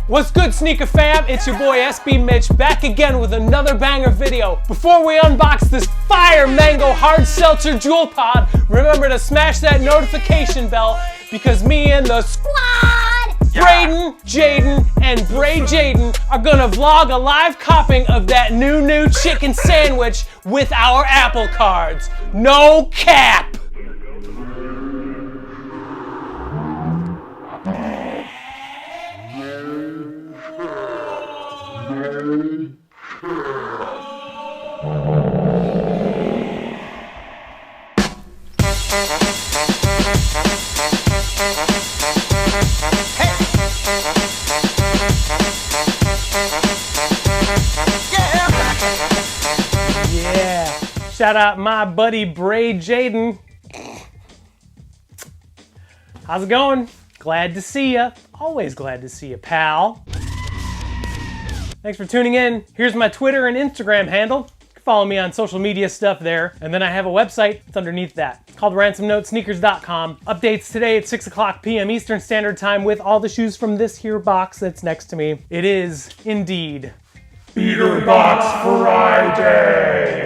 What's good, sneaker fam? It's your boy SB Mitch back again with another banger video. Before we unbox this fire mango hard seltzer jewel pod, remember to smash that notification bell because me and the squad, Braden, Jaden, and Bray Jaden are gonna vlog a live copping of that new chicken sandwich with our Apple cards. No cap! Yeah, shout out my buddy Bray Jaden. How's it going? Glad to see ya. Always glad to see ya, pal. Thanks for tuning in. Here's my Twitter and Instagram handle. You can follow me on social media stuff there. And then I have a website. It's underneath that. It's called ransomnotesneakers.com. Updates today at 6 o'clock p.m. Eastern Standard Time with all the shoes from this here box that's next to me. It is indeed Beater Box Friday.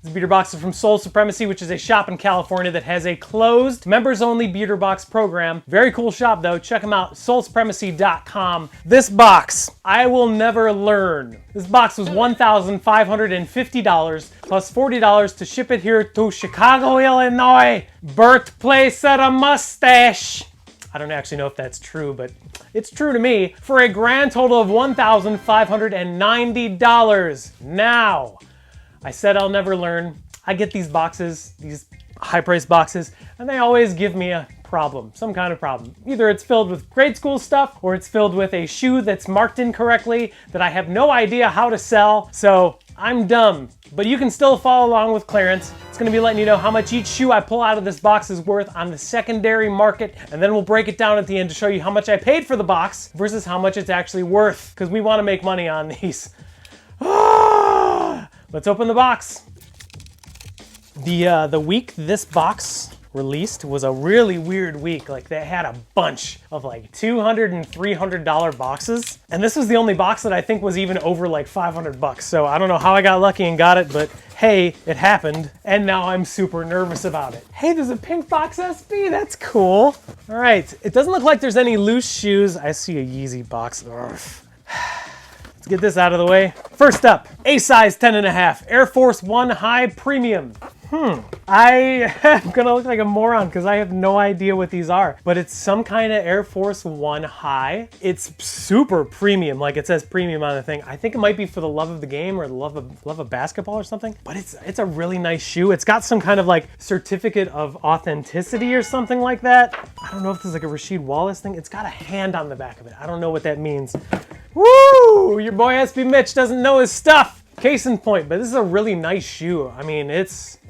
This beater box is from Sole Supremacy, which is a shop in California that has a closed, members-only beater box program. Very cool shop, though. Check them out, solesupremacy.com. This box, I will never learn. This box was $1,550 plus $40 to ship it here to Chicago, Illinois, birthplace of the mustache. I don't actually know if that's true, but it's true to me, for a grand total of $1,590. Now, I said I'll never learn. I get these boxes, these high-priced boxes, and they always give me a problem, some kind of problem. Either it's filled with grade school stuff, or it's filled with a shoe that's marked incorrectly that I have no idea how to sell, so I'm dumb. But you can still follow along with clearance. It's gonna be letting you know how much each shoe I pull out of this box is worth on the secondary market, and then we'll break it down at the end to show you how much I paid for the box versus how much it's actually worth, because we wanna make money on these. Let's open the box. The week this box released was a really weird week. Like, they had a bunch of like $200 and $300 boxes. And this was the only box that I think was even over like 500 bucks. So I don't know how I got lucky and got it, but hey, it happened. And now I'm super nervous about it. Hey, there's a pink box SB, that's cool. All right, it doesn't look like there's any loose shoes. I see a Yeezy box. Ugh. Get this out of the way. First up, a size 10.5 Air Force One High Premium. I am gonna look like a moron because I have no idea what these are, but it's some kind of Air Force One High. It's super premium, like it says premium on the thing. I think it might be for the love of the game or the love of basketball or something, but it's a really nice shoe. It's got some kind of like certificate of authenticity or something like that. I don't know if this is like a Rasheed Wallace thing. It's got a hand on the back of it. I don't know what that means. Woo! Your boy SB Mitch doesn't know his stuff. Case in point, but this is a really nice shoe. I mean,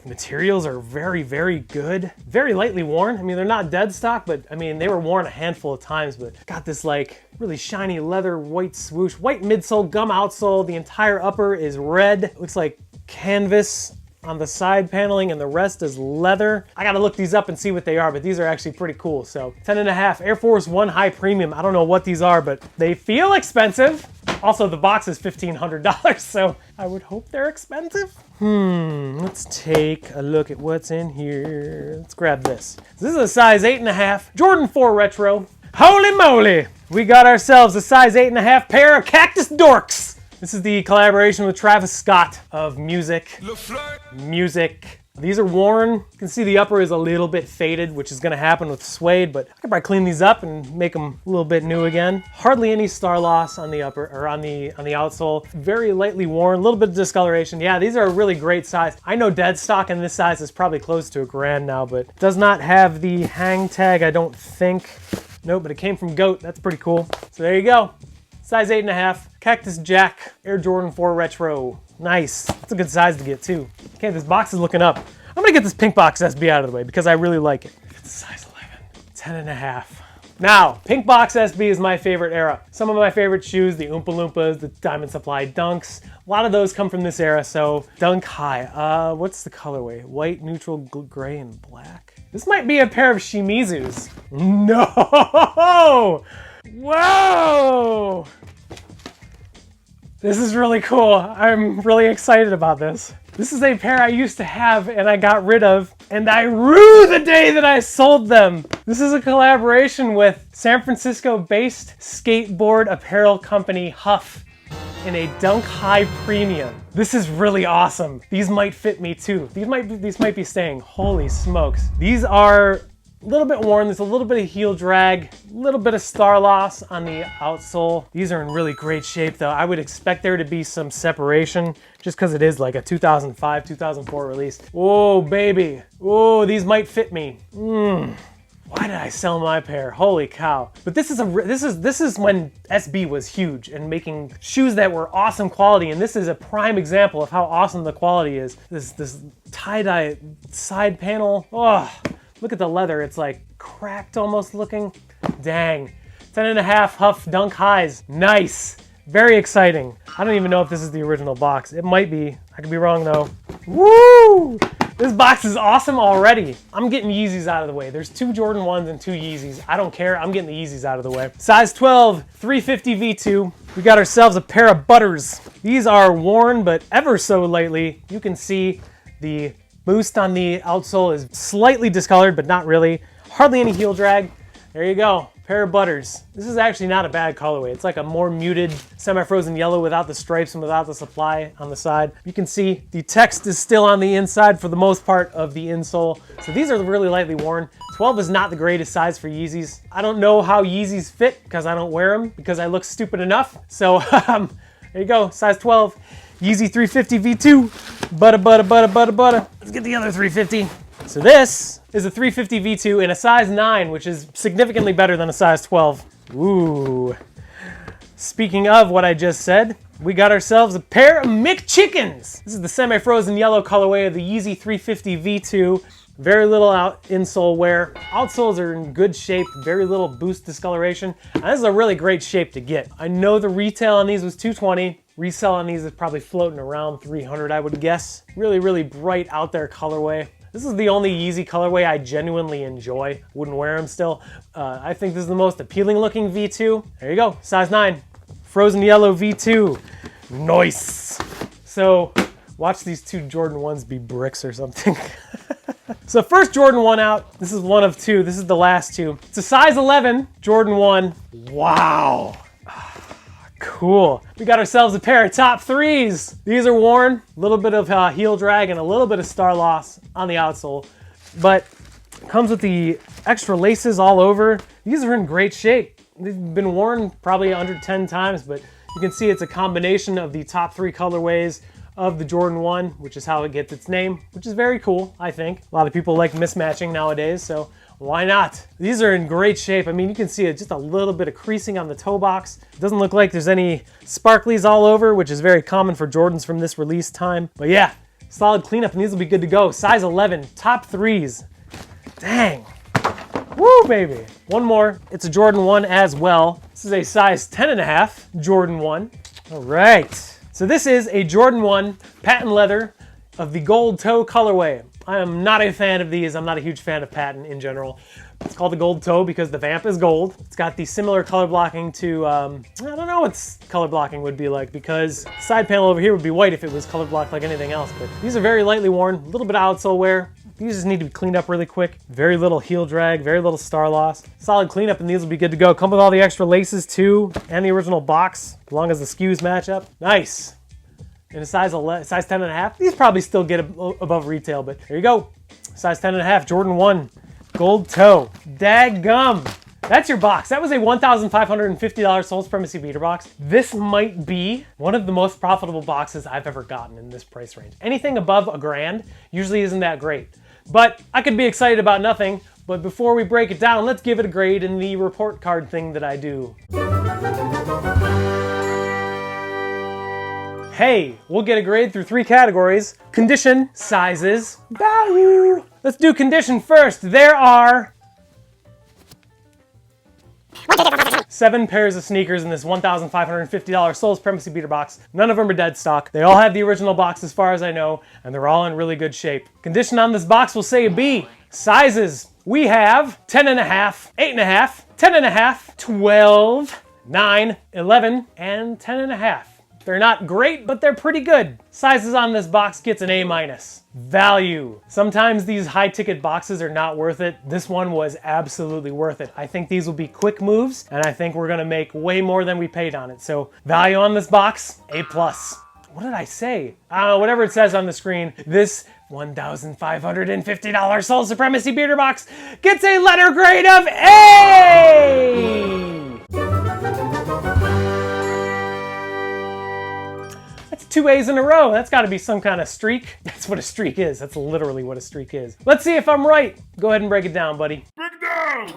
materials are very, very good. Very lightly worn. I mean, they're not dead stock, but I mean, they were worn a handful of times, but got this like really shiny leather white swoosh, white midsole, gum outsole. The entire upper is red. Looks like canvas on the side paneling, and the rest is leather. I gotta look these up and see what they are, but these are actually pretty cool. So 10.5 Air Force One High Premium. I don't know what these are, but they feel expensive. Also, the box is $1,500, so I would hope they're expensive. Let's take a look at what's in here. Let's grab this. This is a size 8.5 Jordan 4 Retro. Holy moly! We got ourselves a size 8.5 pair of Cactus Dorks. This is the collaboration with Travis Scott of Music. These are worn. You can see the upper is a little bit faded, which is gonna happen with suede, but I could probably clean these up and make them a little bit new again. Hardly any star loss on the upper, or on the outsole. Very lightly worn, a little bit of discoloration. Yeah, these are a really great size. I know dead stock in this size is probably close to $1,000 now, but it does not have the hang tag, I don't think. Nope, but it came from GOAT. That's pretty cool. So there you go. Size 8.5, Cactus Jack, Air Jordan 4 Retro. Nice. That's a good size to get too. Okay, this box is looking up. I'm gonna get this pink box SB out of the way because I really like it. It's size 11, 10.5. Now, pink box SB is my favorite era. Some of my favorite shoes, the Oompa Loompas, the Diamond Supply Dunks, a lot of those come from this era, so Dunk High. What's the colorway? White, neutral, gray, and black? This might be a pair of Shimizus. No! Whoa! This is really cool. I'm really excited about this. This is a pair I used to have and I got rid of, and I rue the day that I sold them. This is a collaboration with San Francisco-based skateboard apparel company Huff in a Dunk High Premium. This is really awesome. These might fit me too. These might be staying. Holy smokes. These are a little bit worn. There's a little bit of heel drag, a little bit of star loss on the outsole. These are in really great shape though. I would expect there to be some separation just because it is like a 2005, 2004 release. Oh baby. Oh, these might fit me. Why did I sell my pair? Holy cow. But this is when SB was huge and making shoes that were awesome quality, and this is a prime example of how awesome the quality is. This tie-dye side panel. Oh, look at the leather. It's like cracked almost looking. Dang. 10.5 Huff Dunk Highs. Nice. Very exciting. I don't even know if this is the original box. It might be. I could be wrong though. Woo! This box is awesome already. I'm getting Yeezys out of the way. There's 2 Jordan 1s and 2 Yeezys. I don't care. I'm getting the Yeezys out of the way. Size 12, 350 V2. We got ourselves a pair of Butters. These are worn, but ever so lightly. You can see the boost on the outsole is slightly discolored, but not really. Hardly any heel drag. There you go. Pair of Butters. This is actually not a bad colorway. It's like a more muted semi-frozen yellow without the stripes and without the supply on the side. You can see the text is still on the inside for the most part of the insole. So these are really lightly worn. 12 is not the greatest size for Yeezys. I don't know how Yeezys fit because I don't wear them because I look stupid enough. So there you go, size 12. Yeezy 350 V2. Butter. Let's get the other 350. So this is a 350 V2 in a size 9, which is significantly better than a size 12. Ooh. Speaking of what I just said, we got ourselves a pair of McChickens. This is the semi-frozen yellow colorway of the Yeezy 350 V2. Very little insole wear. Outsoles are in good shape, very little boost discoloration. And this is a really great shape to get. I know the retail on these was $220. Resell on these is probably floating around $300, I would guess. Really, really bright out there colorway. This is the only Yeezy colorway I genuinely enjoy. Wouldn't wear them still. I think this is the most appealing looking V2. There you go, size 9. Frozen yellow V2. Nice. So watch these 2 Jordan 1s be bricks or something. So first Jordan 1 out. This is one of 2. This is the last 2. It's a size 11 Jordan 1. Wow. Cool. We got ourselves a pair of top 3s. These are worn, a little bit of heel drag and a little bit of star loss on the outsole, but comes with the extra laces all over. These are in great shape. They've been worn probably under 10 times, but you can see it's a combination of the top 3 colorways of the Jordan 1, which is how it gets its name, which is very cool, I think. A lot of people like mismatching nowadays, so why not? These are in great shape. I mean, you can see just a little bit of creasing on the toe box. It doesn't look like there's any sparklies all over, which is very common for Jordans from this release time. But yeah, solid cleanup and these will be good to go. Size 11, top 3s. Dang. Woo, baby. One more. It's a Jordan 1 as well. This is a size 10.5 Jordan 1. All right. So this is a Jordan 1 patent leather of the gold toe colorway. I am not a fan of these. I'm not a huge fan of patent in general. It's called the gold toe because the vamp is gold. It's got the similar color blocking to, I don't know what color blocking would be like because the side panel over here would be white if it was color blocked like anything else. But these are very lightly worn, a little bit of outsole wear. These just need to be cleaned up really quick. Very little heel drag, very little star loss. Solid cleanup and these will be good to go. Come with all the extra laces too and the original box, as long as the SKUs match up. Nice. In a size 10.5, these probably still get above retail, but there you go. Size 10.5, Jordan 1, gold toe. Daggum. That's your box. That was a $1,550 Sole Supremacy beater box. This might be one of the most profitable boxes I've ever gotten in this price range. Anything above $1,000 usually isn't that great, but I could be excited about nothing. But before we break it down, let's give it a grade in the report card thing that I do. Hey, we'll get a grade through 3 categories: condition, sizes, value. Let's do condition first. There are 7 pairs of sneakers in this $1,550 Sole Supremacy beater box. None of them are dead stock. They all have the original box as far as I know, and they're all in really good shape. Condition on this box will say a B. Sizes, we have 10.5, 8.5, 10.5, 12, 9, 11, and 10.5. They're not great, but they're pretty good. Sizes on this box gets an A-. Value. Sometimes these high ticket boxes are not worth it. This one was absolutely worth it. I think these will be quick moves, and I think we're gonna make way more than we paid on it. So value on this box, A+. What did I say? I don't know, whatever it says on the screen. This $1,550 Sole Supremacy beater box gets a letter grade of A! That's 2 A's in a row. That's gotta be some kind of streak. That's what a streak is. That's literally what a streak is. Let's see if I'm right. Go ahead and break it down, buddy. Break it down!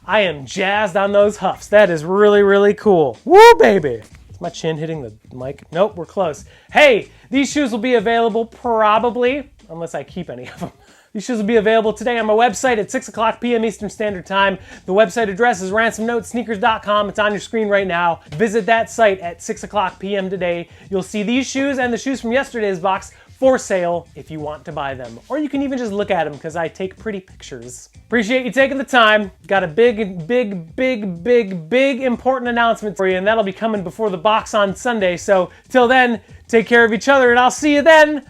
I am jazzed on those huffs. That is really, really cool. Woo, baby. Is my chin hitting the mic? Nope, we're close. Hey, these shoes will be available probably, unless I keep any of them. These shoes will be available today on my website at 6 o'clock p.m. Eastern Standard Time. The website address is ransomnotesneakers.com. It's on your screen right now. Visit that site at 6 o'clock p.m. today. You'll see these shoes and the shoes from yesterday's box for sale if you want to buy them. Or you can even just look at them because I take pretty pictures. Appreciate you taking the time. Got a big important announcement for you, and that'll be coming before the box on Sunday. So till then, take care of each other and I'll see you then.